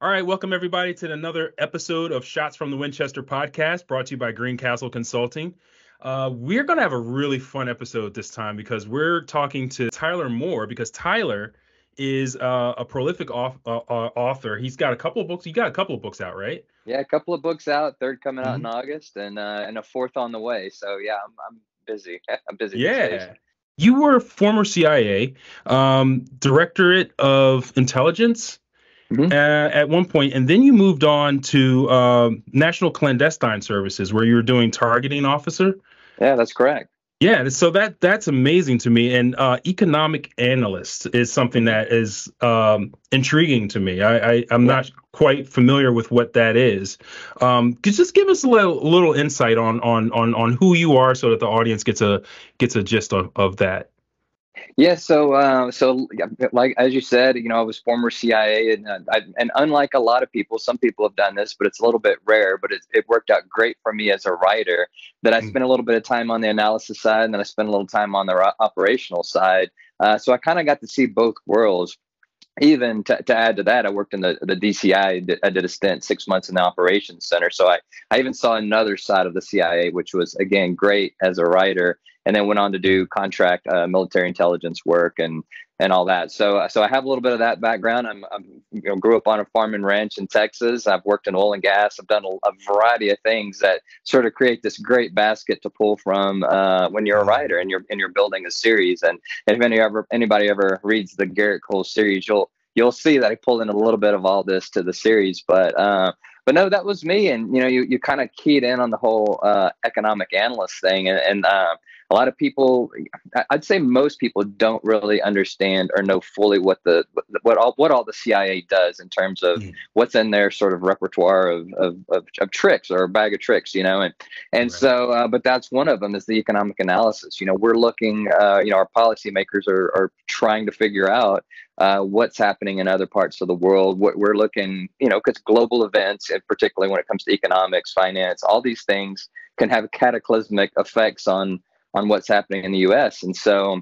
All right, welcome everybody to another episode of Shots from the Winchester Podcast, brought to you by Greencastle Consulting. We're going to have a really fun episode this time because we're talking to Tyler Moore, because Tyler is a prolific author. He's got a couple of books. You got a couple of books out, right? Yeah, a couple of books out, third coming out in August, and a fourth on the way. So yeah, I'm busy. I'm busy. Yeah. These days. You were former CIA, Directorate of Intelligence. At one point, and then you moved on to National Clandestine Services, where you were doing targeting officer. Yeah, that's correct. Yeah, so that's amazing to me. And economic analyst is something that is intriguing to me. I'm not quite familiar with what that is. Could you just give us a little insight on who you are, so that the audience gets a gist of that? Yeah, so like as you said, I was former CIA, and unlike a lot of people, some people have done this, but it's a little bit rare. But it worked out great for me as a writer. That I spent a little bit of time on the analysis side, and then I spent a little time on the operational side. So I kind of got to see both worlds. Even to add to that, I worked in the DCI. I did a stint 6 months in the operations center. So I even saw another side of the CIA, which was, again, great as a writer, and then went on to do contract military intelligence work and all that. So I have a little bit of that background. I'm grew up on a farm and ranch in Texas. I've worked in oil and gas. I've done a variety of things that sort of create this great basket to pull from when you're a writer and you're building a series. And if anybody ever reads the Garrett Kohl series, you'll see that I pulled in a little bit of all this to the series. But no, that was me. And you kind of keyed in on the whole economic analyst thing, and a lot of people, I'd say most people, don't really understand or know fully what all the CIA does in terms of what's in their sort of repertoire of tricks, or a bag of tricks, and right. So, but that's one of them, is the economic analysis. We're looking, our policymakers are trying to figure out what's happening in other parts of the world. What we're looking, because global events, and particularly when it comes to economics, finance, all these things can have cataclysmic effects on what's happening in the U.S. And so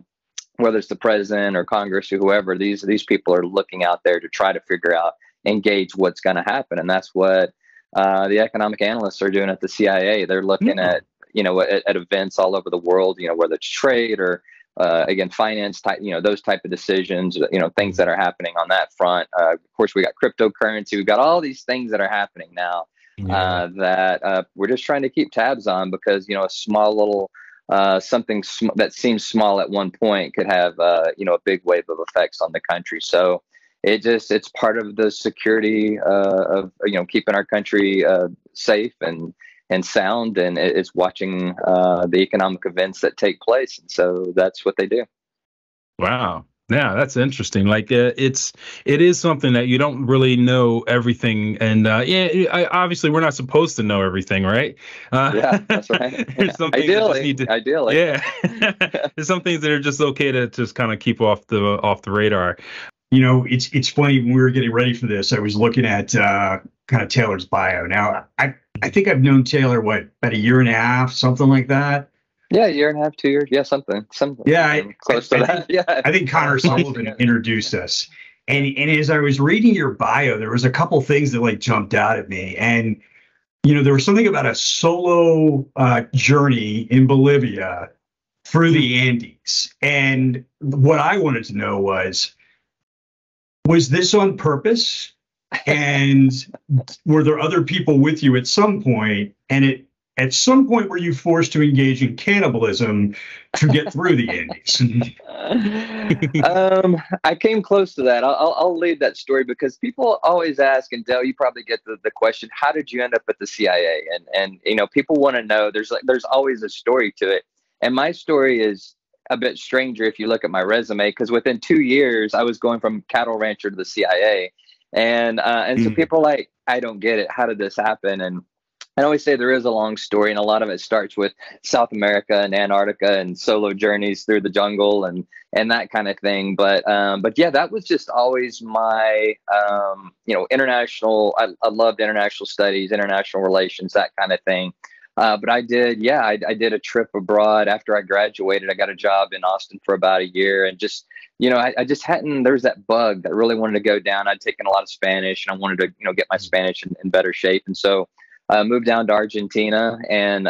whether it's the president or Congress or whoever, these people are looking out there to try to figure out, engage what's going to happen. And that's what the economic analysts are doing at the CIA. They're looking at events all over the world, whether it's trade or again, finance type, those type of decisions, things that are happening on that front. Of course, we got cryptocurrency. We've got all these things that are happening now that we're just trying to keep tabs on, because, a small little something that seems small at one point could have, a big wave of effects on the country. So it's part of the security of, keeping our country safe and sound, and it's watching the economic events that take place. And so that's what they do. Wow. Yeah, that's interesting. Like it is something that you don't really know everything, and obviously we're not supposed to know everything, right? Yeah, that's right. Ideally. Yeah, there's some things that are just okay to just kind of keep off the radar. It's funny, when we were getting ready for this, I was looking at kind of Taylor's bio. Now, I think I've known Taylor about a year and a half, something like that. Yeah, a year and a half, 2 years. Yeah, something. Yeah, close to that. Yeah, I think Connor Sullivan introduced us, and as I was reading your bio, there was a couple things that jumped out at me, and there was something about a solo journey in Bolivia through the Andes, and what I wanted to know was this on purpose, and were there other people with you at some point, and at some point, were you forced to engage in cannibalism to get through the Andes? I came close to that. I'll lead that story, because people always ask, and Dell, you probably get the question, how did you end up at the CIA? And people want to know. There's always a story to it. And my story is a bit stranger if you look at my resume, because within 2 years, I was going from cattle rancher to the CIA. And so people are like, I don't get it. How did this happen? And I always say there is a long story, and a lot of it starts with South America and Antarctica and solo journeys through the jungle and that kind of thing. But yeah, that was just always my, international. I loved international studies, international relations, that kind of thing. But I did, yeah, I did a trip abroad after I graduated. I got a job in Austin for about a year, and just, I just hadn't, there was that bug that really wanted to go down. I'd taken a lot of Spanish, and I wanted to, get my Spanish in better shape. And so I moved down to Argentina and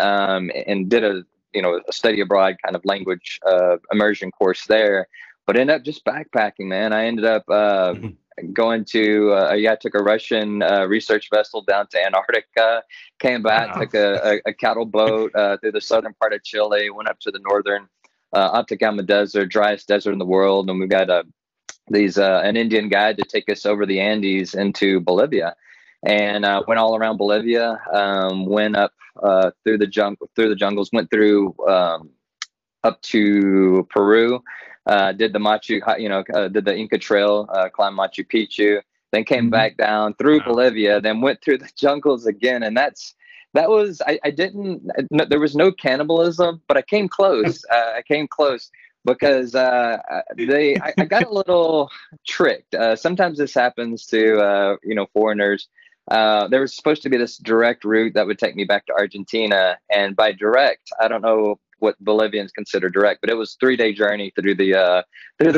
did a study abroad kind of language immersion course there, but ended up just backpacking, man. I ended up going to I took a Russian research vessel down to Antarctica, came back, took a cattle boat through the southern part of Chile, went up to the northern Atacama Desert, driest desert in the world, and we got an Indian guide to take us over the Andes into Bolivia, and went all around Bolivia, went up through the jungles, went through up to Peru. Did the did the Inca Trail, climbed Machu Picchu, then came back down through Bolivia, then went through the jungles again. And there was no cannibalism, but I came close. Because I got a little tricked. Sometimes this happens to, foreigners. There was supposed to be this direct route that would take me back to Argentina. And by direct, I don't know what Bolivians consider direct, but it was 3-day journey through the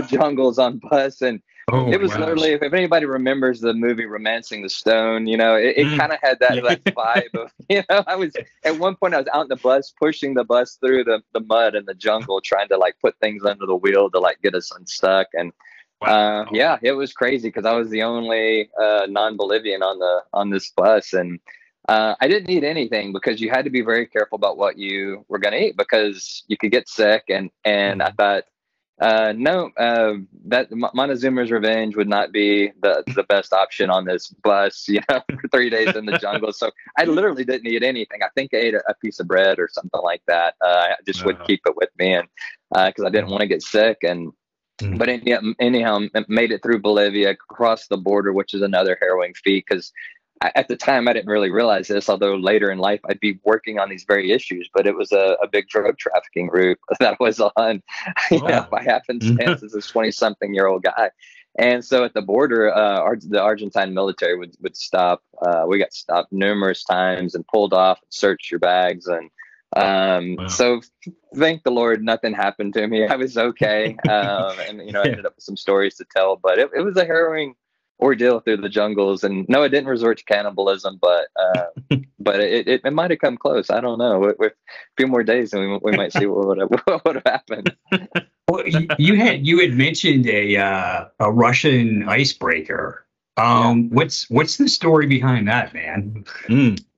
jungles on bus. And it was literally, if anybody remembers the movie Romancing the Stone, it kind of had that vibe of, I was, at one point I was out in the bus, pushing the bus through the mud in the jungle, trying to put things under the wheel to get us unstuck. And it was crazy because I was the only non-Bolivian on this bus. And I didn't eat anything because you had to be very careful about what you were going to eat because you could get sick. And I thought, that Montezuma's Revenge would not be the best option on this bus, for 3 days in the jungle. So I literally didn't eat anything. I think I ate a piece of bread or something like that. I just would keep it with me, and because I didn't want to get sick. But anyhow, made it through Bolivia, crossed the border, which is another harrowing feat because at the time I didn't really realize this, although later in life I'd be working on these very issues, but it was a big drug trafficking route that I was on, by happenstance as a 20-something-year-old guy. And so at the border, the Argentine military would stop. We got stopped numerous times and pulled off and searched your bags. And so thank the Lord, nothing happened to me. I was okay. I ended up with some stories to tell, but it was a harrowing ordeal through the jungles. And no, I didn't resort to cannibalism, but it might have come close. I don't know. With a few more days, and we might see what would have happened. Well, you had mentioned a Russian icebreaker. What's the story behind that, man?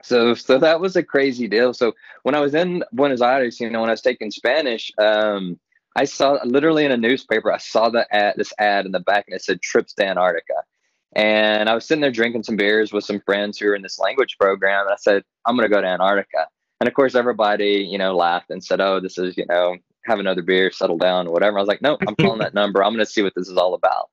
So that was a crazy deal. So when I was in Buenos Aires, when I was taking Spanish, I saw literally in a newspaper, I saw this ad in the back, and it said trips to Antarctica. And I was sitting there drinking some beers with some friends who were in this language program. And I said, I'm going to go to Antarctica. And of course, everybody, laughed and said, oh, this is, have another beer, settle down, or whatever. I was like, no, I'm calling that number. I'm going to see what this is all about.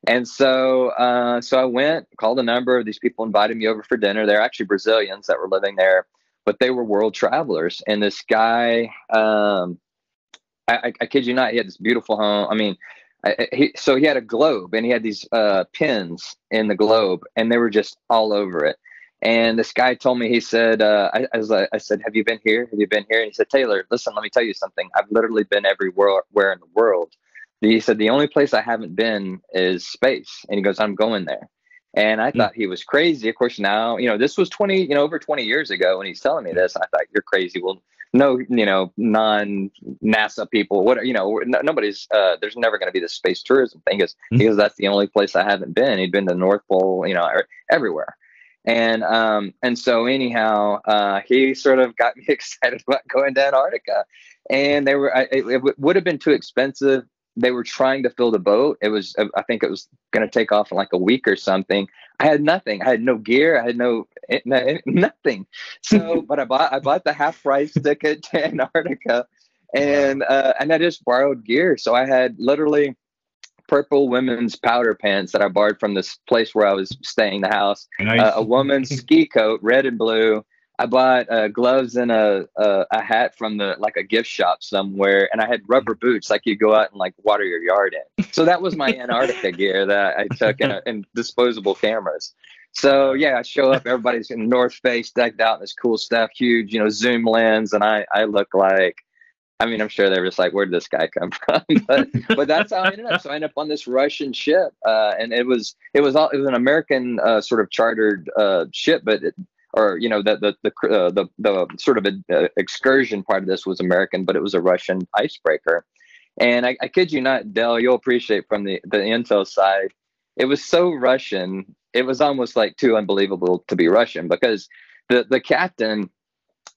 And so I went, called a number of these people, invited me over for dinner. They're actually Brazilians that were living there, but they were world travelers. And this guy, I kid you not, he had this beautiful home. I mean, so he had a globe, and he had these pins in the globe, and they were just all over it. And this guy told me, he said, I said, have you been here? Have you been here? And he said, Taylor, listen, let me tell you something. I've literally been everywhere in the world. He said, the only place I haven't been is space. And he goes, I'm going there. And I thought he was crazy. Of course, now, this was over 20 years ago when he's telling me this. I thought, you're crazy. Well, no, non-NASA people, nobody's, there's never going to be this space tourism thing. Because that's the only place I haven't been. He'd been to the North Pole, everywhere. And so anyhow, he sort of got me excited about going to Antarctica, and it would have been too expensive. They were trying to fill the boat. I think it was going to take off in like a week or something. I had nothing. I had no gear. I had nothing. So, but I bought the half price ticket to Antarctica, and I just borrowed gear. So I had literally purple women's powder pants that I borrowed from this place where I was staying, the house. Nice. A woman's ski coat, red and blue. I bought gloves and a hat from a gift shop somewhere, and I had rubber boots like you go out and water your yard in. So that was my Antarctica gear that I took, and disposable cameras. So yeah, I show up, everybody's in North Face decked out in this cool stuff, huge, zoom lens, and I look like, I mean, I'm sure they were just like, where did this guy come from? but that's how I ended up. So I ended up on this Russian ship, and it was an American sort of chartered ship, but the sort of excursion part of this was American, but it was a Russian icebreaker. And I kid you not, Dell, you'll appreciate from the intel side, it was so Russian, it was almost like too unbelievable to be Russian, because the captain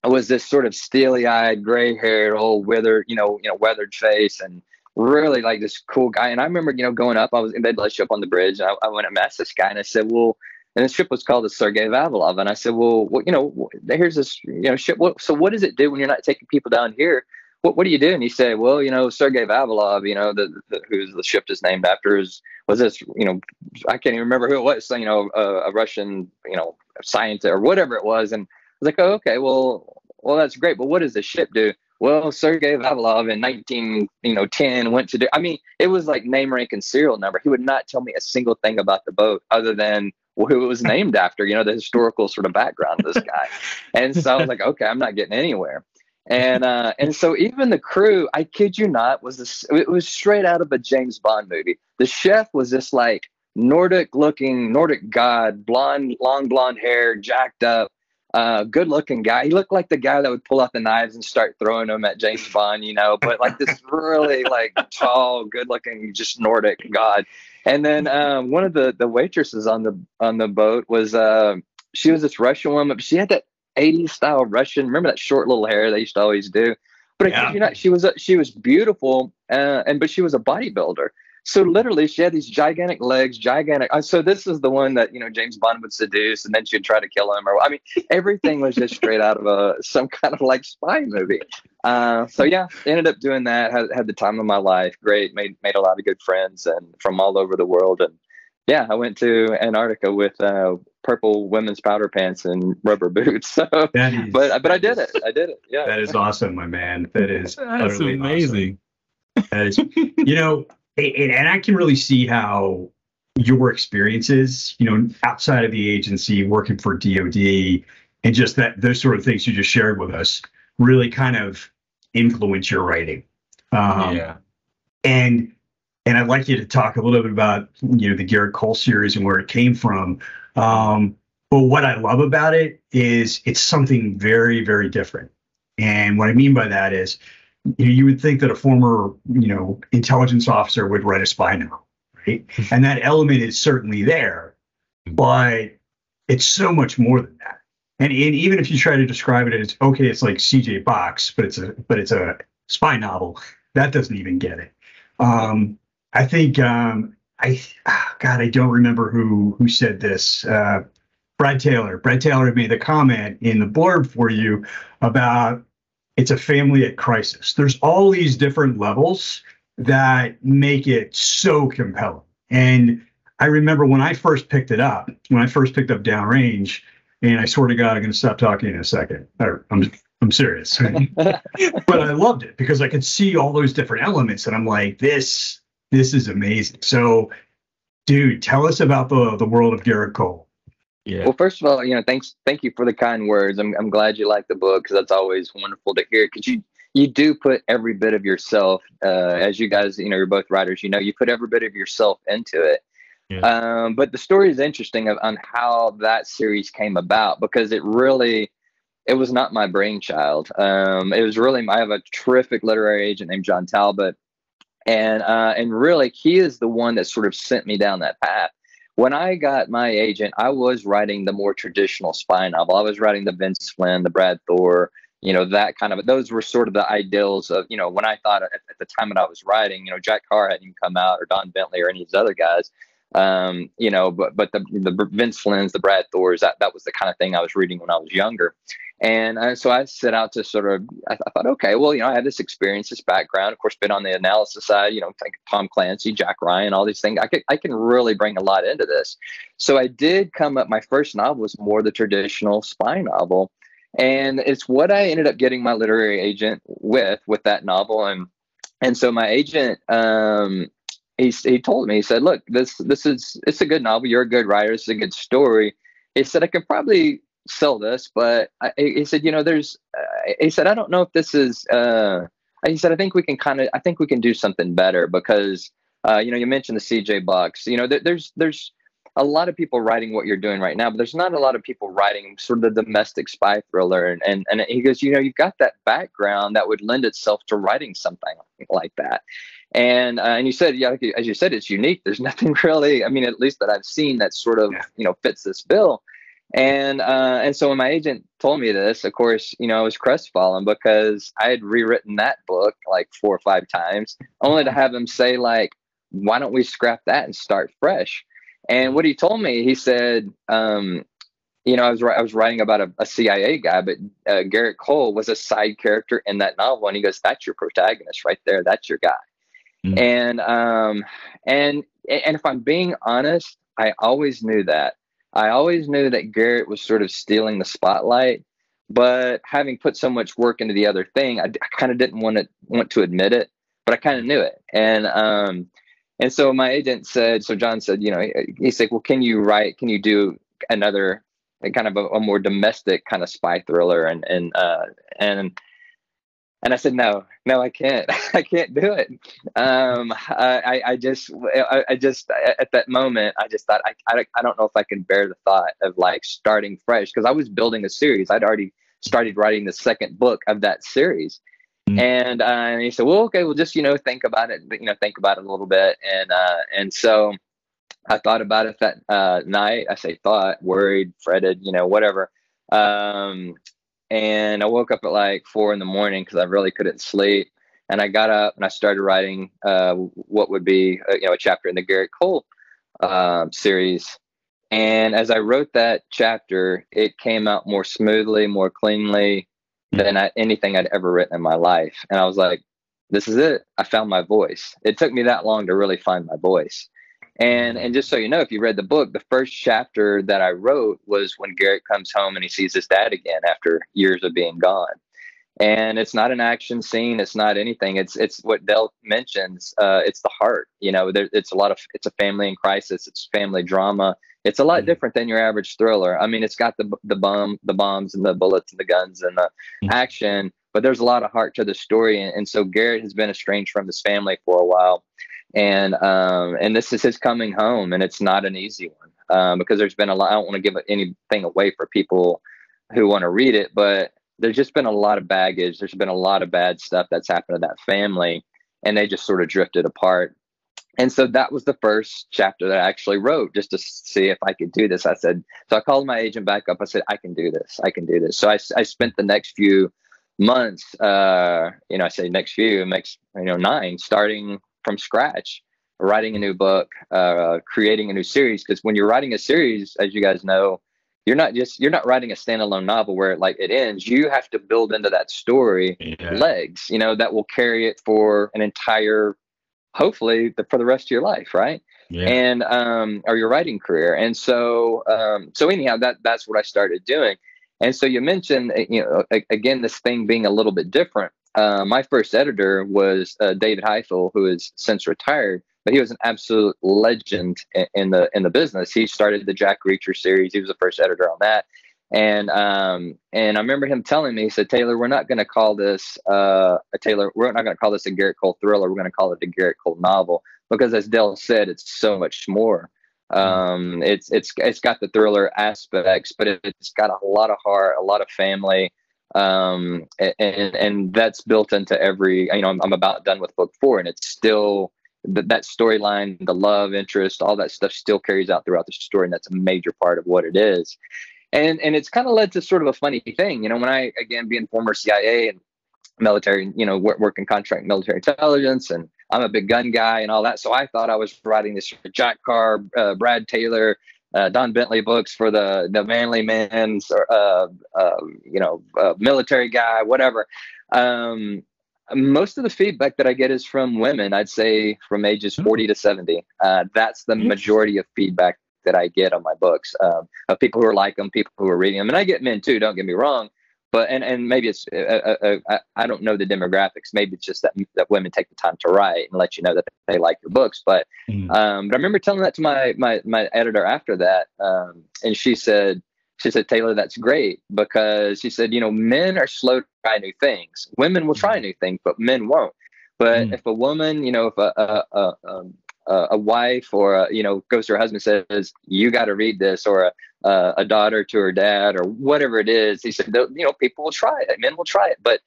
was this sort of steely-eyed, gray-haired, old weathered face, and really like this cool guy. And I remember, going up, I was in bed, let's up on the bridge, and I went and met this guy, and I said, well, and the ship was called the Sergei Vavilov, and I said, well, here's this, ship. So what does it do when you're not taking people down here? What do you do? And he said, well, Sergei Vavilov, who's the ship is named after, was this, I can't even remember who it was, a Russian, scientist or whatever it was. And I was like, oh, okay, well, that's great. But what does the ship do? Well, Sergei Vavilov in 1910 went to do, I mean, it was like name, rank, and serial number. He would not tell me a single thing about the boat other than who it was named after, the historical sort of background of this guy. And so I was like, okay, I'm not getting anywhere. And so even the crew, I kid you not, it was straight out of a James Bond movie. The chef was this like Nordic god, long blonde hair, jacked up, good looking guy. He looked like the guy that would pull out the knives and start throwing them at James Bond, but like this really like tall, good looking, just Nordic god. And then one of the waitresses on the boat was she was this Russian woman, but she had that 80s style Russian. Remember that short little hair they used to always do? But I kid you not, she was beautiful, but she was a bodybuilder. So literally, she had these gigantic legs, So this is the one that James Bond would seduce, and then she'd try to kill him. Or I mean, everything was just straight out of some kind of like spy movie. So yeah, ended up doing that. Had the time of my life. Great, made a lot of good friends and from all over the world. And yeah, I went to Antarctica with purple women's powder pants and rubber boots. So, but I did it. Yeah, that is awesome, my man. That's amazing. Awesome. That is, and I can really see how your experiences, outside of the agency, working for DoD, and just those sort of things you just shared with us, really kind of influence your writing. And I'd like you to talk a little bit about, the Garrett Kohl series and where it came from. But what I love about it is it's something very, very different. And what I mean by that is, you would think that a former, intelligence officer would write a spy novel, right? And that element is certainly there, but it's so much more than that. And even if you try to describe it as, okay, it's like C.J. Box, but it's a spy novel, that doesn't even get it. I think I don't remember who said this. Brad Taylor made the comment in the blurb for you about it's a family at crisis. There's all these different levels that make it so compelling. And I remember when I first picked up Downrange, and I swear to God, I'm going to stop talking in a second. I'm serious. But I loved it because I could see all those different elements, and I'm like, this is amazing. So, dude, tell us about the world of Garrett Kohl. Yeah. Well, first of all, thank you for the kind words. I'm glad you like the book, because that's always wonderful to hear. Because you do put every bit of yourself, as you guys, you're both writers. You put every bit of yourself into it. Yeah. But the story is interesting on how that series came about, because it was not my brainchild. It was really, I have a terrific literary agent named John Talbot, and really he is the one that sort of sent me down that path. When I got my agent, I was writing the more traditional spy novel. I was writing the Vince Flynn, the Brad Thor, that kind of, those were sort of the ideals of, when I thought at the time that I was writing, Jack Carr hadn't even come out, or Don Bentley, or any of these other guys. But the Vince Flynn's, the Brad Thors, that was the kind of thing I was reading when I was younger. And so I set out to sort of, I thought, okay, well, I have this experience, this background, of course, been on the analysis side, like Tom Clancy, Jack Ryan, all these things. I can really bring a lot into this. So I did come up, my first novel was more the traditional spy novel. And it's what I ended up getting my literary agent with that novel. And so my agent, he told me, he said, look, it's a good novel. You're a good writer. It's a good story. he said, I could probably sell this, but he said, he said, I don't know if this is, he said, I think we can do something better because, you mentioned the CJ Bucks, there's a lot of people writing what you're doing right now, but there's not a lot of people writing sort of the domestic spy thriller. And he goes, you've got that background that would lend itself to writing something like that. And you said, yeah, as you said, it's unique. There's nothing really, at least that I've seen that sort of, fits this bill. And so when my agent told me this, of course, I was crestfallen because I had rewritten that book like 4 or 5 times, only to have him say like, why don't we scrap that and start fresh? And what he told me, he said, I was writing about a CIA guy, but Garrett Kohl was a side character in that novel. And he goes, that's your protagonist right there. That's your guy. Mm-hmm. And if I'm being honest, I always knew that. I always knew that Garrett was sort of stealing the spotlight, but having put so much work into the other thing, I kind of didn't want to admit it, but I kind of knew it. And so my agent said, so John said, he said, well, can you do another kind of a more domestic kind of spy thriller? And I said, no, I can't. I can't do it. I just at that moment, I just thought, I don't know if I can bear the thought of like starting fresh, because I was building a series. I'd already started writing the second book of that series. Mm-hmm. And he said, well, okay, well, just, think about it, think about it a little bit. And so I thought about it that night. I say thought, worried, fretted, whatever. And I woke up at like 4 a.m. because I really couldn't sleep. And I got up and I started writing what would be a chapter in the Garrett Kohl series. And as I wrote that chapter, it came out more smoothly, more cleanly than anything I'd ever written in my life. And I was like, this is it. I found my voice. It took me that long to really find my voice. And just so you know, if you read the book, the first chapter that I wrote was when Garrett comes home and he sees his dad again after years of being gone. And it's not an action scene. It's not anything. It's what Dell mentions. It's the heart. It's a family in crisis. It's family drama. It's a lot different than your average thriller. It's got the bombs and the bullets and the guns and the action, but there's a lot of heart to the story. And so Garrett has been estranged from his family for a while. And this is his coming home, and it's not an easy one because there's been a lot. I don't want to give anything away for people who want to read it, but there's just been a lot of baggage. There's been a lot of bad stuff that's happened to that family, and they just sort of drifted apart. And so that was the first chapter that I actually wrote just to see if I could do this. So I called my agent back up. I said, I can do this. I can do this. So I spent the next few months, I say next few, makes 9, starting from scratch, writing a new book, creating a new series. Because when you're writing a series, as you guys know, you're not writing a standalone novel where it ends. You have to build into that story legs, that will carry it for an entire, hopefully for the rest of your life, right? Yeah. And or your writing career. And so anyhow, that's what I started doing. And so you mentioned, again, this thing being a little bit different. My first editor was David Heifel, who is since retired, but he was an absolute legend in the business. He started the Jack Reacher series. He was the first editor on that. And I remember him telling me, he said, Taylor, we're not going to call this we're not going to call this a Garrett Kohl thriller. We're going to call it a Garrett Kohl novel, because as Dell said, it's so much more. It's got the thriller aspects, but it's got a lot of heart, a lot of family. And that's built into every, I'm about done with book 4, and it's still that storyline, the love interest, all that stuff still carries out throughout the story. And that's a major part of what it is. And it's kind of led to sort of a funny thing, when I, again, being former CIA and military, working contract military intelligence, and I'm a big gun guy and all that. So I thought I was writing this Jack Carr, Brad Taylor, Don Bentley books for the manly men's, military guy, whatever. Most of the feedback that I get is from women, I'd say from ages 40 to 70. That's the majority of feedback that I get on my books, of people who are like them, people who are reading them. And I get men too, don't get me wrong. but and maybe it's I don't know the demographics. Maybe it's just that women take the time to write and let you know that they like your books. But but I remember telling that to my editor after that, and she said, Taylor, that's great, because she said, men are slow to try new things. Women will try new things, but men won't. But if a woman, if a wife or goes to her husband and says, you got to read this, or a daughter to her dad, or whatever it is, he said, people will try it, men will try it. But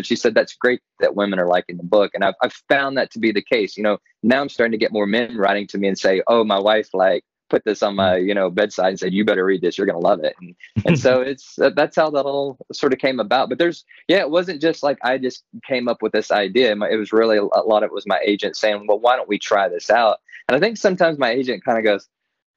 she said, that's great that women are liking the book. And I've found that to be the case. Now I'm starting to get more men writing to me and say, oh, my wife put this on my bedside and said, you better read this, you're gonna love it. And so that's how that all sort of came about. But it wasn't just like I just came up with this idea. It was really a lot of it was my agent saying, well, why don't we try this out? And I think sometimes my agent kind of goes,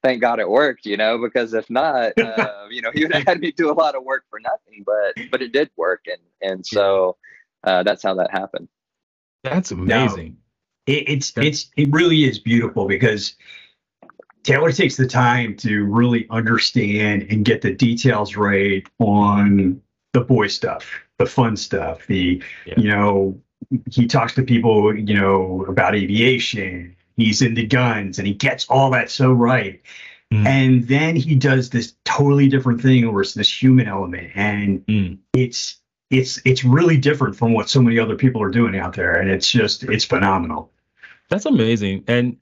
thank God it worked, because if not, he would have had me do a lot of work for nothing. But it did work, and so that's how that happened. That's amazing. Now, it really is beautiful, because Taylor takes the time to really understand and get the details right on the boy stuff, the fun stuff. He talks to people, about aviation. He's into guns, and he gets all that so right. And then he does this totally different thing where it's this human element, and it's really different from what so many other people are doing out there, and it's phenomenal. That's amazing. And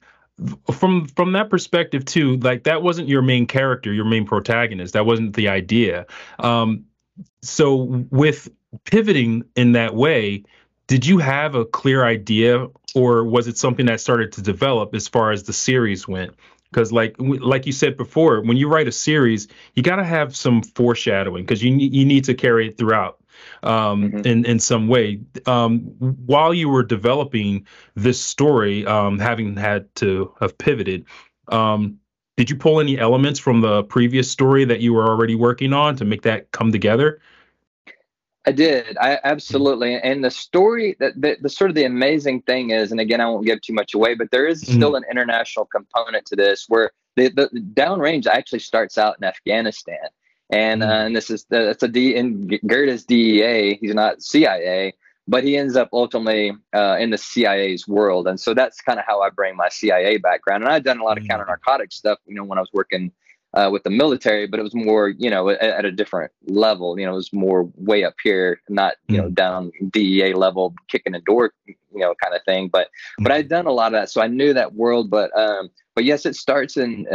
from that perspective too, like, that wasn't your main character, your main protagonist. That wasn't the idea. So with pivoting in that way, did you have a clear idea, or was it something that started to develop as far as the series went? Because like you said before, when you write a series, you got to have some foreshadowing, because you need to carry it throughout. In some way, while you were developing this story, having had to have pivoted, did you pull any elements from the previous story that you were already working on to make that come together? I did. I absolutely. And the story, the sort of the amazing thing is, and again, I won't give too much away, but there is still an international component to this, where the downrange actually starts out in Afghanistan. And and Garrett is DEA. He's not CIA, but he ends up ultimately in the CIA's world. And so that's kind of how I bring my CIA background. And I've done a lot of counter-narcotics stuff, when I was working with the military, but it was more, at a different level. It was more way up here, not down DEA level, kicking a door, kind of thing. But I'd done a lot of that, so I knew that world. But yes, it starts in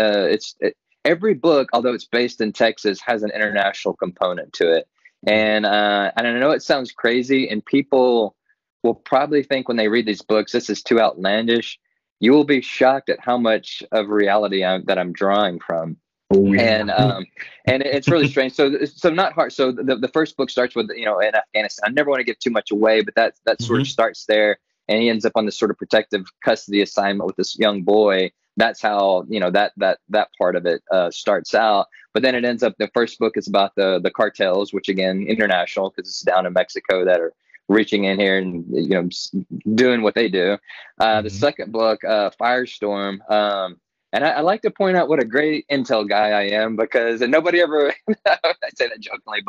every book, although it's based in Texas, has an international component to it. And I know it sounds crazy, and people will probably think when they read these books, this is too outlandish. You will be shocked at how much of reality that I'm drawing from. And it's really strange. So not hard. So the first book starts with, in Afghanistan. I never want to give too much away, but that sort of starts there. And he ends up on this sort of protective custody assignment with this young boy. That's how, that part of it starts out. But then it ends up, the first book is about the cartels, which again, international, because it's down in Mexico, that are reaching in here and, doing what they do. The second book, Firestorm, and I like to point out what a great intel guy I am, because, and nobody ever, I say that jokingly,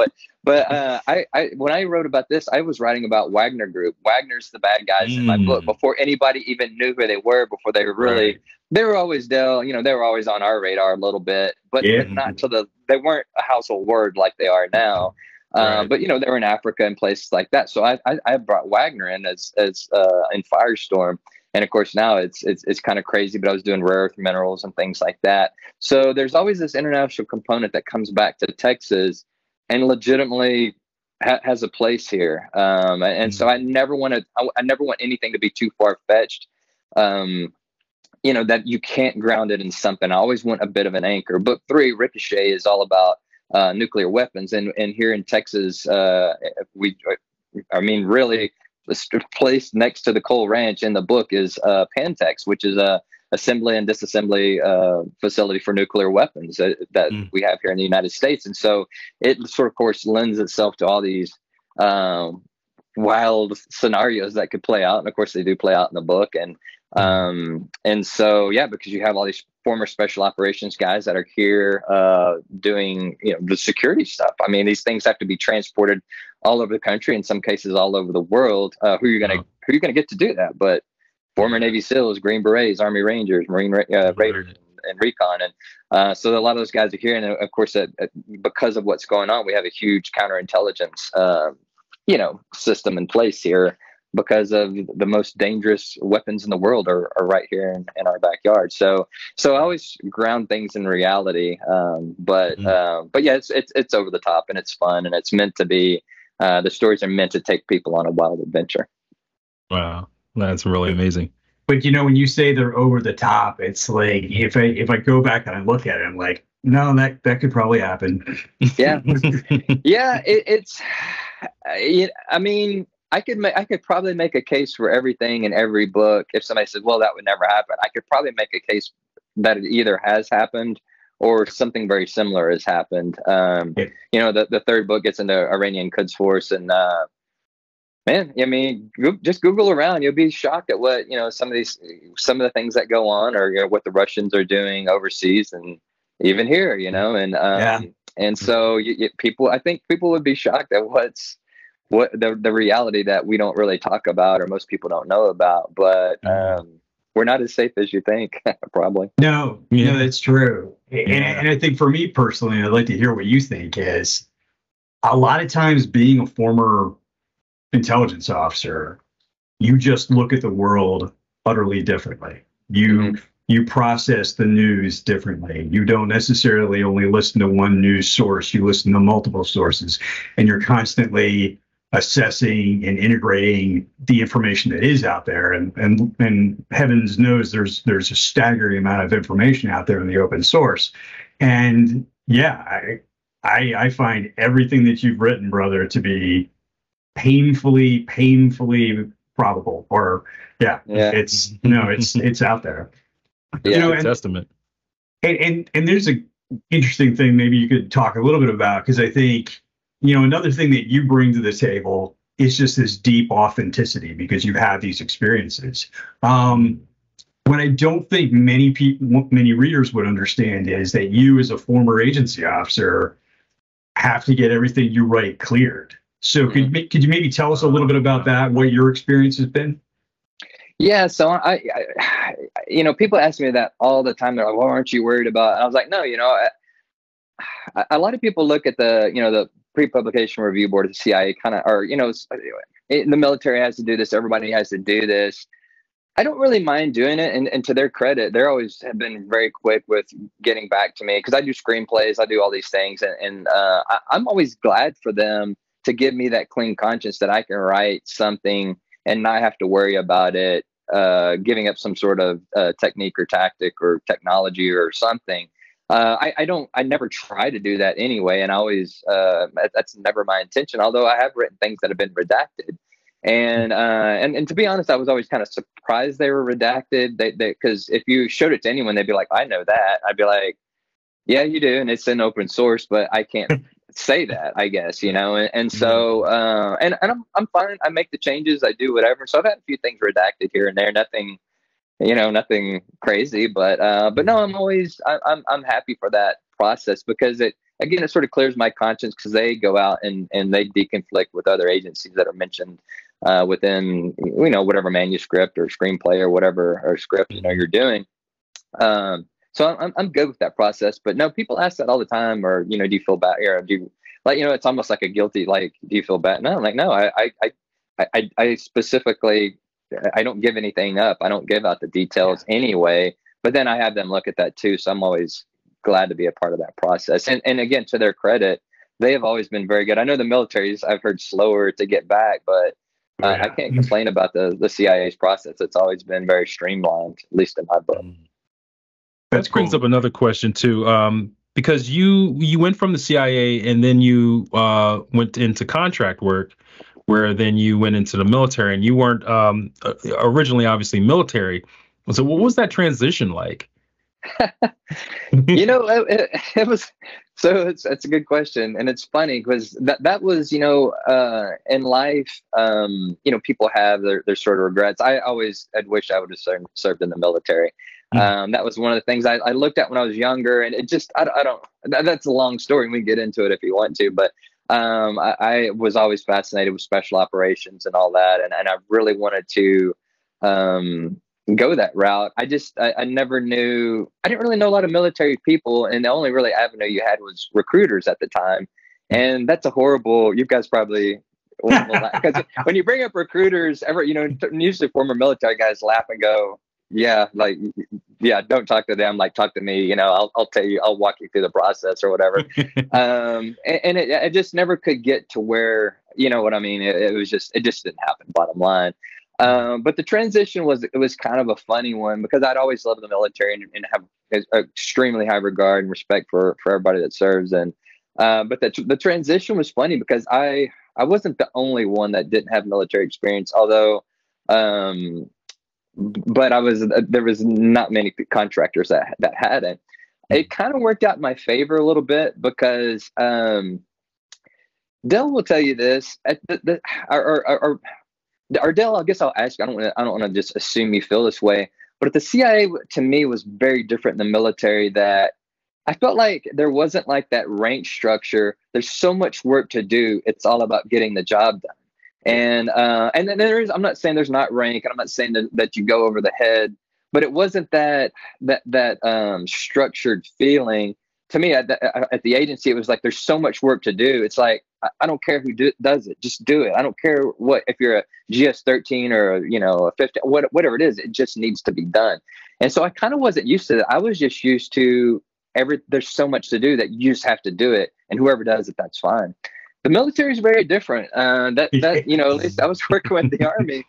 but I when I wrote about this, I was writing about Wagner Group. Wagner's the bad guys in my book, before anybody even knew who they were, before they were really, they were always they were always on our radar a little bit, but not to they weren't a household word like they are now. But they were in Africa and places like that. So I brought Wagner in as in Firestorm. And of course, now it's kind of crazy, but I was doing rare earth minerals and things like that. So there's always this international component that comes back to Texas and legitimately has a place here. And so I never want anything to be too far fetched. That you can't ground it in something. I always want a bit of an anchor. Book 3, Ricochet, is all about nuclear weapons. And here in Texas, really, the place next to the Kohl Ranch in the book is Pantex, which is a assembly and disassembly facility for nuclear weapons that we have here in the United States. And so it sort of course lends itself to all these wild scenarios that could play out. And of course they do play out in the book. And so, because you have all these former special operations guys that are here doing, the security stuff. I mean, these things have to be transported all over the country, in some cases all over the world. Who are you gonna get to do that? But former Navy SEALs, Green Berets, Army Rangers, Marine Raiders, and Recon, and so a lot of those guys are here. And of course, because of what's going on, we have a huge counterintelligence, system in place here, because of the most dangerous weapons in the world are right here in our backyard. So I always ground things in reality. But yeah, it's over the top, and it's fun, and it's meant to be. The stories are meant to take people on a wild adventure. Wow, that's really amazing. But when you say they're over the top, it's like if I go back and I look at it, I'm like, no, that could probably happen. Yeah, yeah. I mean, I could probably make a case for everything in every book. If somebody says, well, that would never happen, I could probably make a case that it either has happened or something very similar has happened. The third book gets into Iranian Quds Force, and man, I mean, just Google around. You'll be shocked at what, some of the things that go on, or what the Russians are doing overseas and even here, and so I think people would be shocked at what the reality that we don't really talk about, or most people don't know about. But we're not as safe as you think, probably. No, that's true. And I think for me personally, I'd like to hear what you think is, a lot of times being a former intelligence officer, you just look at the world utterly differently. You process the news differently. You don't necessarily only listen to one news source. You listen to multiple sources, and you're constantly assessing and integrating the information that is out there. And heavens knows there's a staggering amount of information out there in the open source. And yeah, I find everything that you've written, brother, to be painfully probable. Or it's out there. Yeah, testament. And there's a interesting thing maybe you could talk a little bit about, because I think another thing that you bring to the table is just this deep authenticity, because you've had these experiences. What I don't think many readers would understand is that you, as a former agency officer, have to get everything you write cleared. So could you maybe tell us a little bit about that, what your experience has been? Yeah, so I people ask me that all the time. They're like, "Well, aren't you worried about?" And I was like, "No, a lot of people look at the pre-publication review board of the CIA kind of, or the military has to do this, everybody has to do this." I don't really mind doing it, and to their credit, they always have been very quick with getting back to me, because I do screenplays, I do all these things, and I'm always glad for them to give me that clean conscience that I can write something and not have to worry about it giving up some sort of technique or tactic or technology or something. I never try to do that anyway, and I always that's never my intention. Although I have written things that have been redacted, and to be honest, I was always kind of surprised they were redacted. Because if you showed it to anyone, they'd be like, "I know that." I'd be like, "Yeah, you do," and it's in open source, but I can't say that, I guess, and so and I'm fine. I make the changes, I do whatever. So I've had a few things redacted here and there, nothing crazy, but no, I'm happy for that process, because it sort of clears my conscience, because they go out and they deconflict with other agencies that are mentioned within whatever manuscript or screenplay or whatever, or script you're doing. So I'm good with that process. But no, people ask that all the time, or do you feel bad? Or do you it's almost like a guilty, like, do you feel bad? No, I'm like, no, I specifically, I don't give anything up. I don't give out the details anyway. But then I have them look at that too. So I'm always glad to be a part of that process. And again, to their credit, they have always been very good. I know the military's, I've heard, slower to get back, but I can't complain about the CIA's process. It's always been very streamlined, at least in my book. That brings up another question too, because you went from the CIA and then you went into contract work, where then you went into the military, and you weren't originally obviously military. So what was that transition like? It was, so it's a good question, and it's funny because that was in life, people have their sort of regrets. I'd wished I would have served in the military. That was one of the things I looked at when I was younger, and it just, I don't, that's a long story, and we can get into it if you want to, but I was always fascinated with special operations and all that. And I really wanted to go that route. I never knew, I didn't really know a lot of military people, and the only really avenue you had was recruiters at the time. And that's a horrible, you guys probably, because when you bring up recruiters, usually former military guys laugh and go, yeah, like, yeah, don't talk to them. Like, talk to me. I'll tell you, I'll walk you through the process or whatever. And it just never could get to where, you know what I mean? It just didn't happen, bottom line. But the transition was kind of a funny one, because I'd always loved the military and have extremely high regard and respect for everybody that serves. And but the transition was funny because I wasn't the only one that didn't have military experience, although but there was not many contractors that hadn't. It kind of worked out in my favor a little bit, because Dell will tell you this, or Dell, I guess I'll ask you, I don't want to just assume you feel this way, but the CIA to me was very different than the military, that I felt like there wasn't like that rank structure. There's so much work to do. It's all about getting the job done. And then I'm not saying there's not rank, and I'm not saying that you go over the head, but it wasn't that structured feeling to me at the agency. It was like, there's so much work to do. It's like, I don't care who does it, just do it. I don't care if you're a GS-13 or a 50, whatever it is, it just needs to be done. And so I kind of wasn't used to that. I was just used to there's so much to do that you just have to do it, and whoever does it, that's fine. The military is very different. At least I was working with the Army.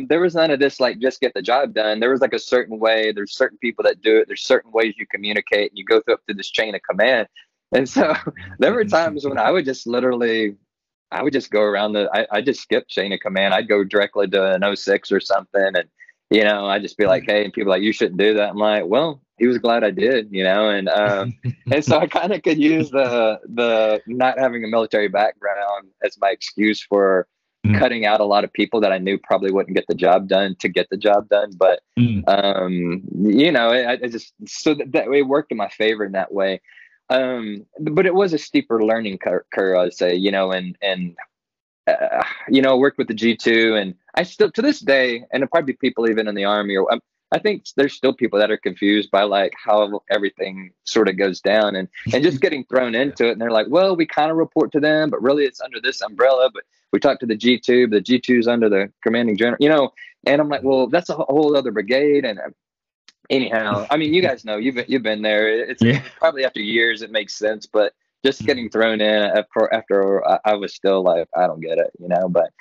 There was none of this, like, just get the job done. There was like a certain way. There's certain people that do it. There's certain ways you communicate, and you go through this chain of command. And so there were times when I would just go around I just skip chain of command. I'd go directly to an 06 or something. And, I'd just be like, hey, and people are like, you shouldn't do that. I'm like, well, he was glad I did, and and so I kind of could use the not having a military background as my excuse for cutting out a lot of people that I knew probably wouldn't get the job done to get the job done. But I just, so that way worked in my favor in that way. But it was a steeper learning curve, I'd say, worked with the G2, and I still, to this day, and there'll probably be people even in the Army, or I think there's still people that are confused by like how everything sort of goes down, and just getting thrown into it. And they're like, well, we kind of report to them, but really it's under this umbrella. But we talk to the G2, but the G2 is under the commanding general, and I'm like, well, that's a whole other brigade. And anyhow, I mean, you guys know, you've been there. It's probably after years, it makes sense, but just getting thrown in after I was still like, I don't get it, but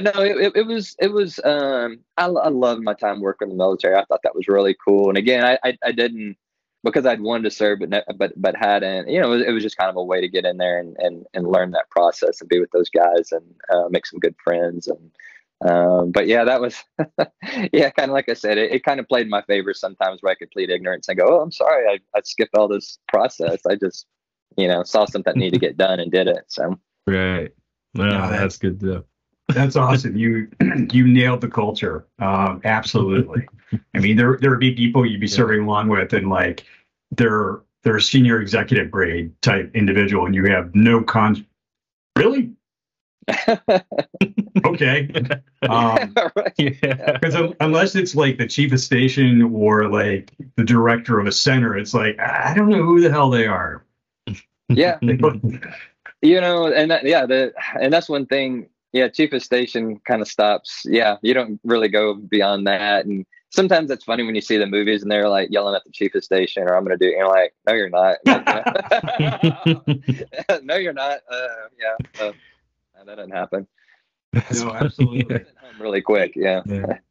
no, it was I loved my time working in the military. I thought that was really cool. And again, I didn't, because I'd wanted to serve, but hadn't, it was just kind of a way to get in there and learn that process and be with those guys and make some good friends. And but yeah, that was kind of like I said, it kind of played in my favor sometimes, where I could plead ignorance and go, oh, I'm sorry, I skipped all this process. I just saw something that needed to get done and did it. So right. Well, that's good though. That's awesome. You nailed the culture. Absolutely. I mean, there would be people you'd be serving along with, and like they're a senior executive grade type individual, and you have no really. Okay. Because unless it's like the chief of station or like the director of a center, it's like, I don't know who the hell they are. Yeah. And that's one thing. Yeah, chief of station kind of stops. Yeah, you don't really go beyond that. And sometimes it's funny when you see the movies and they're like yelling at the chief of station, or I'm going to do it. And you're like, no, you're not. No, you're not. That didn't happen. No, absolutely. Really quick. Yeah.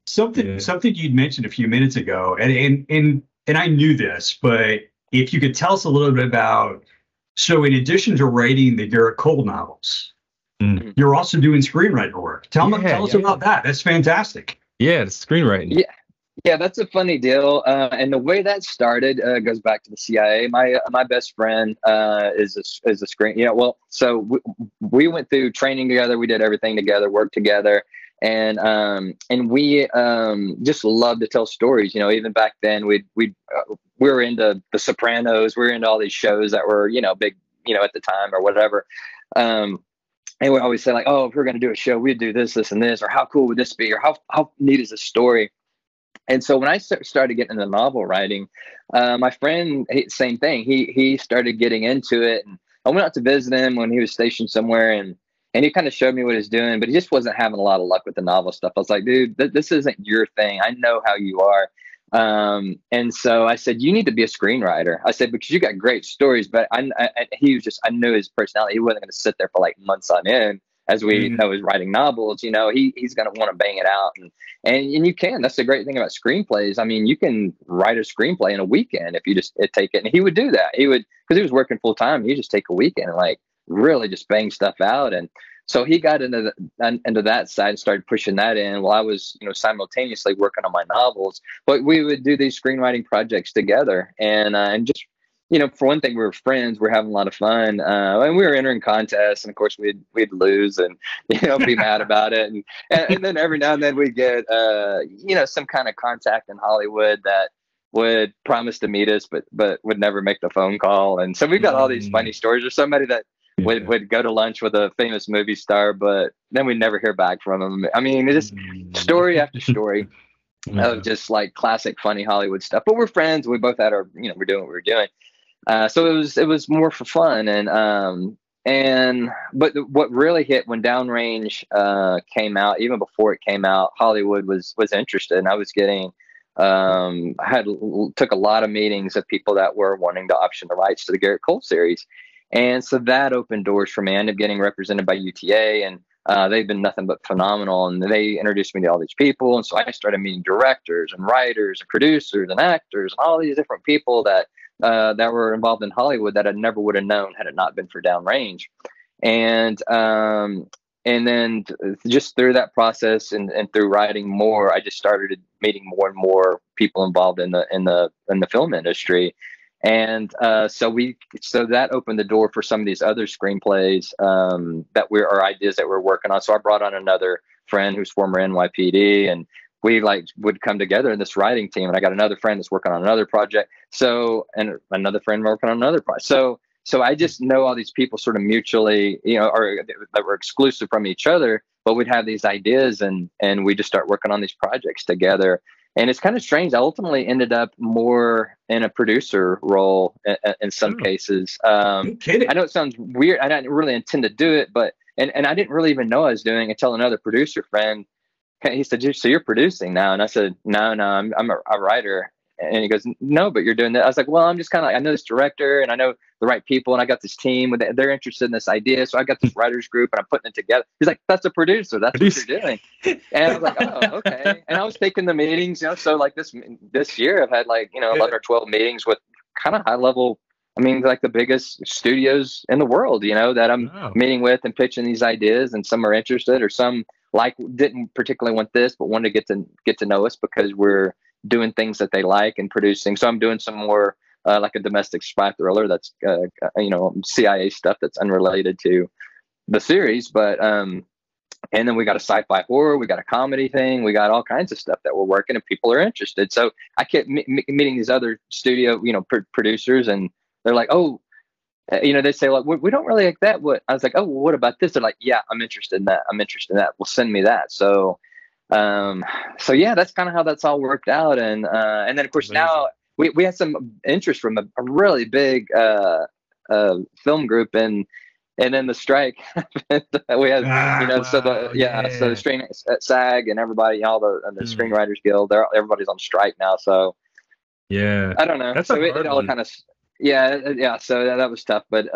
Something you'd mentioned a few minutes ago, and I knew this, but if you could tell us a little bit about, so in addition to writing the Garrett Kohl novels, you're also doing screenwriter work. Tell us about that. That's fantastic. Yeah, it's screenwriting. Yeah, that's a funny deal. And the way that started goes back to the CIA. My best friend is a screen. So we went through training together. We did everything together, worked together. and we just love to tell stories. You know, even back then we were into The Sopranos, we were into all these shows that were, you know, big, you know, at the time or whatever. And we always say like, oh, if we're going to do a show, we'd do this, this, and this, or how cool would this be, or how neat is this story? And so when I started getting into novel writing, my friend, same thing. He started getting into it, and I went out to visit him when he was stationed somewhere, and he kind of showed me what he's doing, but he just wasn't having a lot of luck with the novel stuff. I was like, dude, this isn't your thing. I know how you are. And so I said, you need to be a screenwriter. I said, because you got great stories, but I knew his personality. He wasn't going to sit there for like months on end. As we know, he's writing novels, you know, he's going to want to bang it out. And you can. That's the great thing about screenplays. I mean, you can write a screenplay in a weekend if you just take it. And he would do that. He would, because he was working full time. He'd just take a weekend and like really just bang stuff out. And so he got into that side and started pushing that in while I was, you know, simultaneously working on my novels. But we would do these screenwriting projects together. And just, you know, for one thing, we were friends. We're having a lot of fun, and we were entering contests, and of course, we'd lose, and you know, be mad about it, and then every now and then we get, you know, some kind of contact in Hollywood that would promise to meet us, but would never make the phone call, and so we've got all these funny stories. There's somebody that would go to lunch with a famous movie star, but then we never hear back from him. I mean, it's just story after story. Of just like classic funny Hollywood stuff, but we're friends. We both had our, you know, we're doing what we're doing. So it was more for fun, but what really hit when Downrange came out, even before it came out, Hollywood was interested, and I was getting took a lot of meetings of people that were wanting to option the rights to the Garrett Kohl series, and so that opened doors for me. I ended up getting represented by UTA, and they've been nothing but phenomenal, and they introduced me to all these people, and so I started meeting directors and writers and producers and actors and all these different people that were involved in Hollywood that I never would have known had it not been for Downrange. And then just through that process and through writing more, I just started meeting more and more people involved in the film industry. And so that opened the door for some of these other screenplays or ideas that we're working on. So I brought on another friend who's former NYPD, and we would come together in this writing team. And I got another friend that's working on another project. And another friend working on another project. So I just know all these people sort of mutually, you know, or that were exclusive from each other, but we'd have these ideas and we just start working on these projects together. And it's kind of strange. I ultimately ended up more in a producer role in some cases. I know it sounds weird. I didn't really intend to do it, but I didn't really even know I was doing it until another producer friend. He said, "So you're producing now?" And I said, "No, I'm a writer." And he goes, "No, but you're doing that." I was like, "Well, I'm just kind of, I know this director and I know the right people, and I got this team with they're interested in this idea, so I got this writers group and I'm putting it together." He's like, "That's a producer. That's what you're doing." And I was like, "Oh, okay." And I was taking the meetings, you know. So like this year, I've had 11 or 12 meetings with kind of high level. I mean, like the biggest studios in the world, you know, that I'm meeting with and pitching these ideas, and some are interested, or some didn't particularly want this, but wanted to get to know us because we're doing things that they like and producing. So I'm doing some more like a domestic spy thriller that's CIA stuff that's unrelated to the series, but and then we got a sci-fi horror, we got a comedy thing, we got all kinds of stuff that we're working, and people are interested. So I kept meeting these other studio, you know, producers, and they're like, "Oh, you know," they say, like, "We don't really like that." What I was like, "Oh, well, what about this?" They're like, "Yeah, I'm interested in that. I'm interested in that. Well, send me that." So yeah, that's kind of how that's all worked out. And then of course now we had some interest from a really big film group, and then the strike we had, so the stream SAG and everybody, all the Screenwriters Guild, everybody's on strike now. So yeah, I don't know. That's so it all kind of. Yeah. So that was tough, but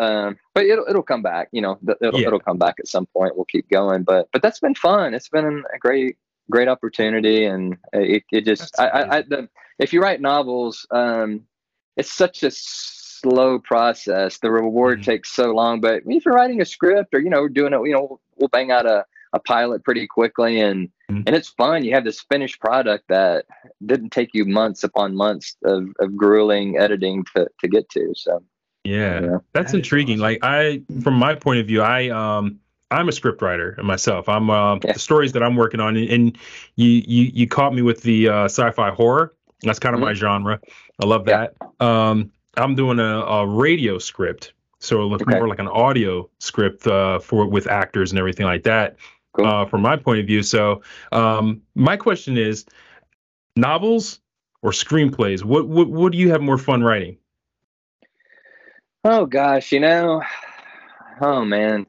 it'll come back. You know, it'll come back at some point. We'll keep going, but that's been fun. It's been a great opportunity, and it just if you write novels, it's such a slow process. The reward takes so long, but if you're writing a script, or we're doing it, we'll bang out a pilot pretty quickly, and it's fun. You have this finished product that didn't take you months upon months of grueling editing to get to. So yeah, that's intriguing. Awesome. Like from my point of view, I I'm a script writer myself. I'm the stories that I'm working on, and you caught me with the sci-fi horror. That's kind of my genre. I love that. I'm doing a radio script, so it looks more like an audio script with actors and everything like that. Cool. From my point of view. So my question is, novels or screenplays? What do you have more fun writing? Oh gosh, oh man,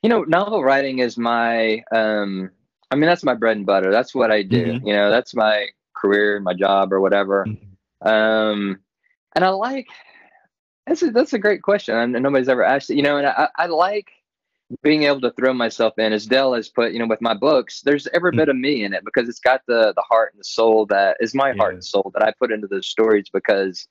novel writing is my that's my bread and butter. That's what I do. That's my career, my job, or whatever. And I like that's a great question, and nobody's ever asked it. And I like being able to throw myself in, as Dell has put, with my books. There's every bit of me in it, because it's got the heart and the soul that is my heart and soul that I put into those stories, because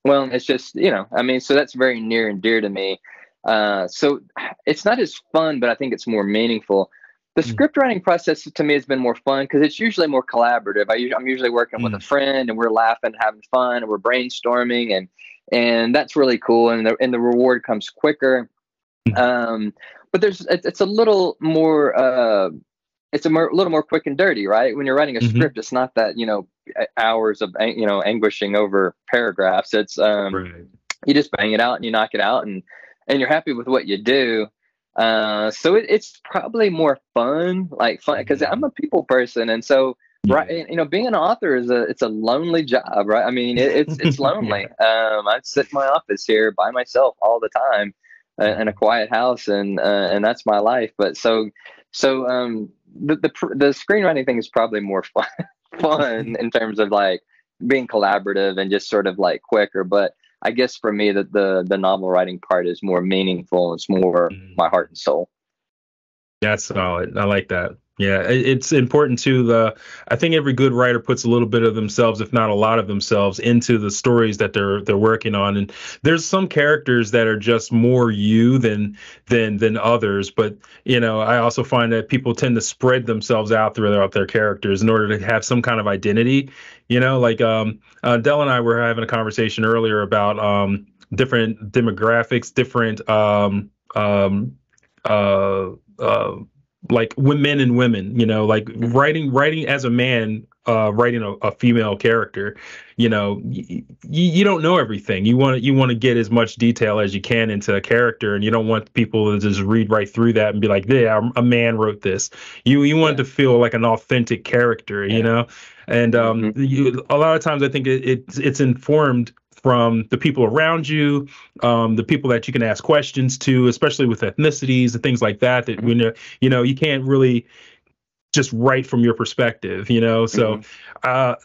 well, it's just, so that's very near and dear to me. So it's not as fun, but I think it's more meaningful. The script writing process to me has been more fun, because it's usually more collaborative. I'm usually working with a friend, and we're laughing, having fun, and we're brainstorming, and that's really cool. And the reward comes quicker. But it's a little more, little more quick and dirty, right? When you're writing a script, it's not that, hours of, anguishing over paragraphs. It's, you just bang it out and you knock it out, and you're happy with what you do. So it's probably more fun, because I'm a people person. And so, being an author it's a lonely job, right? I mean, it's lonely. I sit in my office here by myself all the time, in a quiet house, and that's my life. But the screenwriting thing is probably more fun in terms of being collaborative and just sort of quicker. But I guess for me, the novel writing part is more meaningful. It's more my heart and soul. That's solid. I like that. Yeah, it's important too. I think every good writer puts a little bit of themselves, if not a lot of themselves, into the stories that they're working on. And there's some characters that are just more you than others. But I also find that people tend to spread themselves out throughout their characters in order to have some kind of identity. Dell and I were having a conversation earlier about different demographics, different like men and women, writing as a man, writing a female character, you don't know everything. You want to get as much detail as you can into a character, and you don't want people to just read right through that and be like, yeah, a man wrote this. You want it to feel like an authentic character, and a lot of times I think it's informed from the people around you, the people that you can ask questions to, especially with ethnicities and things like that, you can't really just write from your perspective, So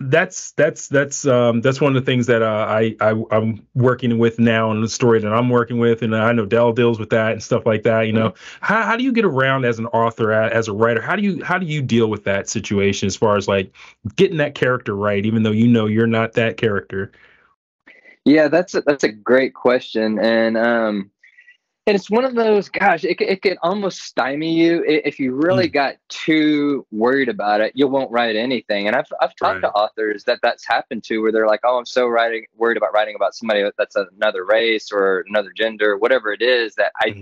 that's one of the things that I'm working with now in the story that I'm working with, and I know Dell deals with that and stuff like that. How do you get around as an author, as a writer? How do you deal with that situation as far as getting that character right, even though you're not that character? Yeah, that's a great question, and it's one of those. Gosh, it could almost stymie you if you really got too worried about it. You won't write anything. And I've talked to authors that's happened to, where they're like, "Oh, I'm so worried about writing about somebody that's another race or another gender, whatever it is, that I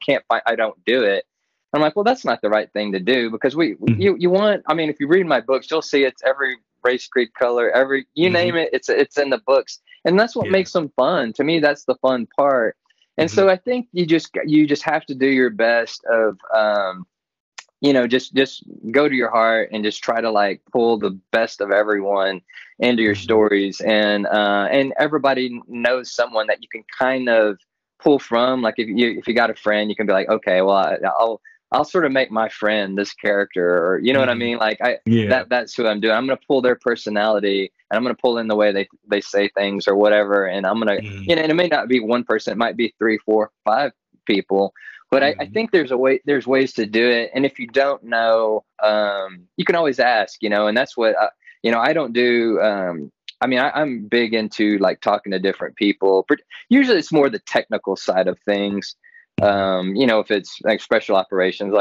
can't find. I don't do it." I'm like, well, that's not the right thing to do, because you want. I mean, if you read my books, you'll see it's every race, creed, color, you name it. It's in the books. And that's what makes them fun. To me, that's the fun part. And so I think you just have to do your best of, just go to your heart and just try to pull the best of everyone into your stories. And everybody knows someone that you can kind of pull from. Like if you got a friend, you can be like, okay, well, I'll sort of make my friend this character, or what I mean? That's who I'm doing. I'm going to pull their personality, and I'm going to pull in the way they say things or whatever. And I'm going to, and it may not be one person, it might be 3, 4, 5 people, but I think there's ways to do it. And if you don't know, you can always ask, and that's what, I don't do. I'm big into talking to different people, but usually it's more the technical side of things. If it's special operations,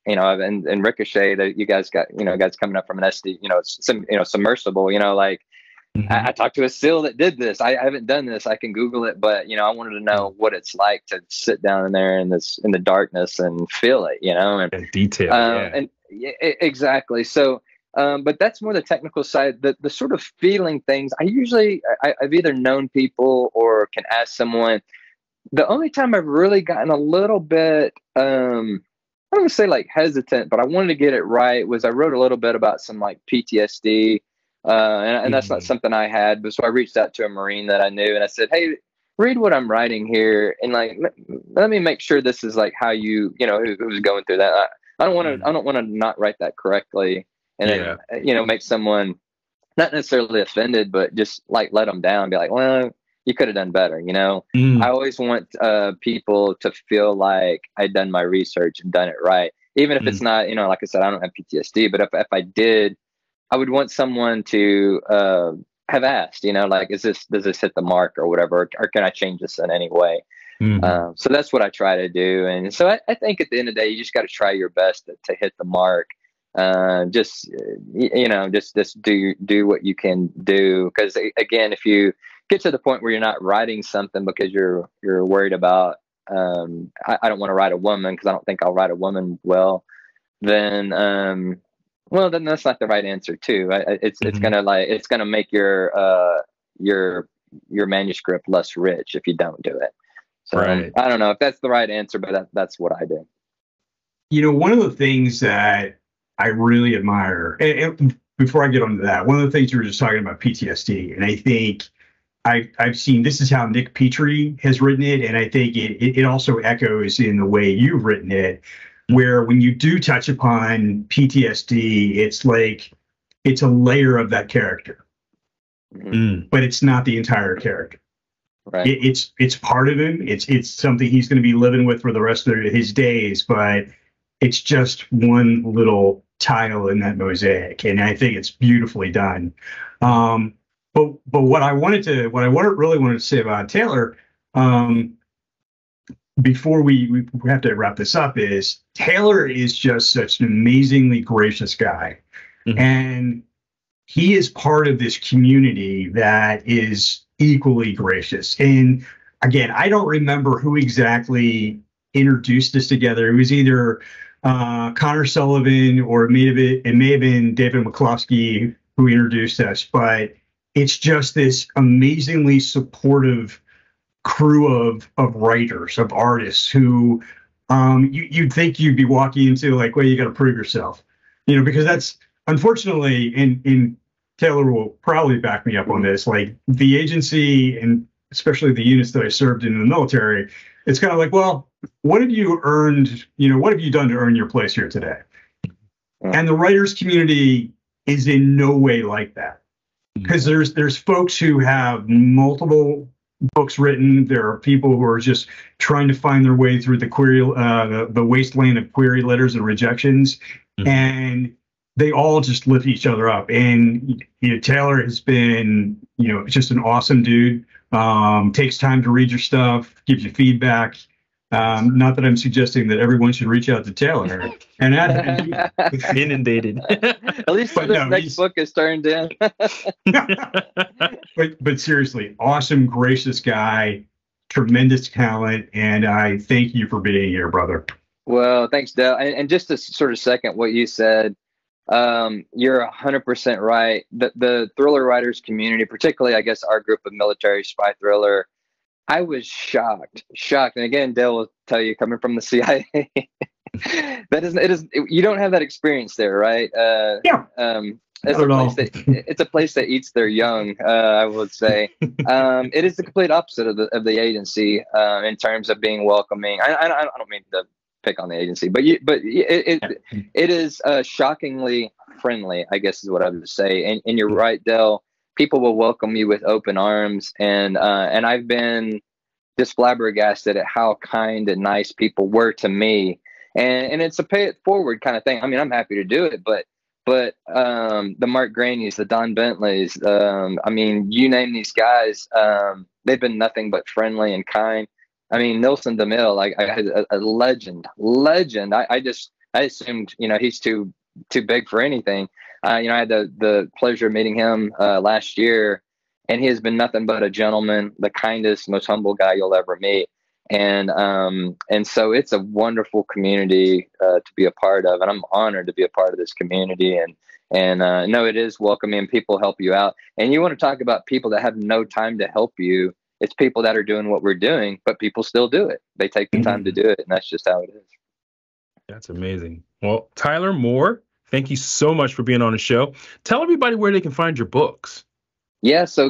and Ricochet, that you guys got, guys coming up from an SD, submersible, I talked to a SEAL that did this. I haven't done this. I can Google it, but I wanted to know what it's like to sit down in there in the darkness and feel it, In detail. And exactly. So, but that's more the technical side. The sort of feeling things. I've either known people or can ask someone. The only time I've really gotten a little bit, I don't want to say like hesitant, but I wanted to get it right, was I wrote a little bit about some like PTSD. And that's not something I had, but so I reached out to a Marine that I knew and I said, hey, read what I'm writing here. And like, let me make sure this is like how who's going through that. I don't want to not write that correctly. And then, make someone not necessarily offended, but just like let them down, be like, well, you could have done better. I always want people to feel like I'd done my research and done it right. Even if it's not, like I said, I don't have PTSD, but if I did, I would want someone to have asked, like, does this hit the mark or whatever, or can I change this in any way? So that's what I try to do. And so I think at the end of the day, you just got to try your best to hit the mark. Just do what you can do. Because again, if you get to the point where you're not writing something because you're worried about, I don't want to write a woman because I don't think I'll write a woman well, then that's not the right answer too. It's gonna make your manuscript less rich if you don't do it. So I don't know if that's the right answer, but that's what I do. One of the things that I really admire, and before I get onto that, one of the things you were just talking about PTSD, and I think I've seen this is how Nick Petrie has written it, and I think it also echoes in the way you've written it, where when you do touch upon PTSD, it's like it's a layer of that character, but it's not the entire character. Right. It's part of him. It's something he's going to be living with for the rest of his days, but it's just one little tile in that mosaic, and I think it's beautifully done. But what I really wanted to say about Taylor, before we have to wrap this up, is Taylor is just such an amazingly gracious guy, and he is part of this community that is equally gracious. And again, I don't remember who exactly introduced us together. It was either Connor Sullivan or it may have been David McCloskey who introduced us, but it's just this amazingly supportive crew of writers, of artists who you'd think you'd be walking into like, well, you got to prove yourself, because that's unfortunately, and Taylor will probably back me up on this, like the agency and especially the units that I served in the military, it's kind of like, well, what have you earned? What have you done to earn your place here today? And the writers community is in no way like that, because there's folks who have multiple books written. There are people who are just trying to find their way through the query, the wasteland of query letters and rejections, and they all just lift each other up. And Taylor has been, just an awesome dude. Takes time to read your stuff, gives you feedback. Not that I'm suggesting that everyone should reach out to Taylor and inundated. At least this next book is turned in. but seriously, awesome, gracious guy, tremendous talent, and I thank you for being here, brother. Well, thanks, Dell. And just to sort of second what you said, you're 100% right. The thriller writers community, particularly, I guess, our group of military spy thriller, I was shocked. And again, Dale will tell you, coming from the CIA, you don't have that experience there, right? Yeah. It's a place that eats their young, I would say. It is the complete opposite of the agency in terms of being welcoming. I don't mean to pick on the agency, but it is shockingly friendly, I guess is what I would say. And you're right, Dell. People will welcome you with open arms, and I've been just flabbergasted at how kind and nice people were to me, and it's a pay it forward kind of thing. I mean, I'm happy to do it, but the Mark Graney's, the Don Bentleys, I mean, you name these guys, they've been nothing but friendly and kind. I mean, Nelson DeMille, like a legend. I assumed, he's too big for anything. I had the pleasure of meeting him last year, and he has been nothing but a gentleman, the kindest, most humble guy you'll ever meet. And so it's a wonderful community to be a part of, and I'm honored to be a part of this community. And no, it is welcoming. People help you out, and you want to talk about people that have no time to help you. It's people that are doing what we're doing, but people still do it. They take the time to do it, and that's just how it is. That's amazing. Well, Tyler Moore, thank you so much for being on the show. Tell everybody where they can find your books. Yeah, so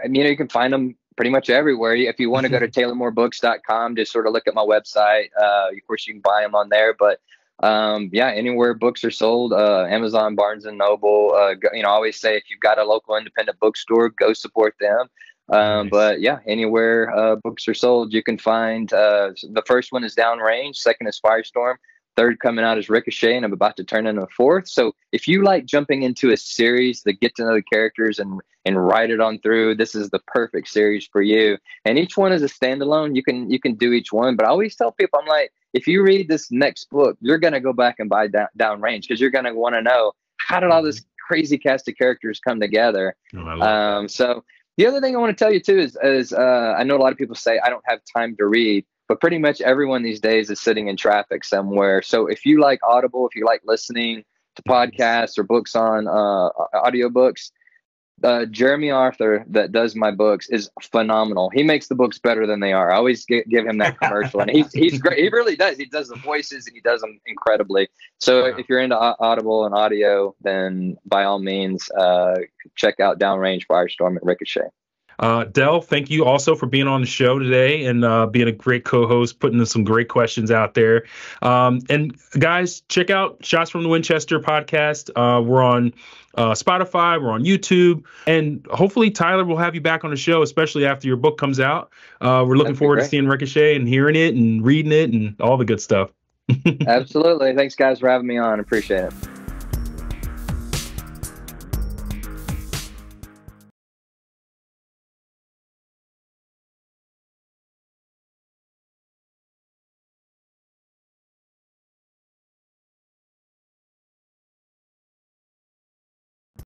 you can find them pretty much everywhere. If you want to go to taylormoorebooks.com, just sort of look at my website. Of course, you can buy them on there, but anywhere books are sold, Amazon, Barnes and Noble. I always say if you've got a local independent bookstore, go support them. Nice. But yeah, anywhere books are sold, you can find. The first one is Downrange, second is Firestorm, third coming out is Ricochet, and I'm about to turn into a fourth. So if you like jumping into a series that get to know the characters and write it on through, this is the perfect series for you. And each one is a standalone. You can do each one. But I always tell people, I'm like, if you read this next book, you're going to go back and buy Downrange, because you're going to want to know, how did all this crazy cast of characters come together? So the other thing I want to tell you too is I know a lot of people say I don't have time to read, but pretty much everyone these days is sitting in traffic somewhere. So if you like Audible, if you like listening to podcasts or books on audiobooks, Jeremy Arthur, that does my books, is phenomenal. He makes the books better than they are. I always give him that commercial, and he's great. He really does. He does the voices, and he does them incredibly. So if you're into Audible and audio, then by all means, check out Downrange, Firestorm, and Ricochet. Dell, thank you also for being on the show today and being a great co-host, putting some great questions out there. And guys, check out Shots from the Winchester podcast. We're on Spotify, we're on YouTube, and hopefully Tyler will have you back on the show, especially after your book comes out. We're looking forward to seeing Ricochet and hearing it and reading it and all the good stuff. Absolutely. Thanks, guys, for having me on. Appreciate it.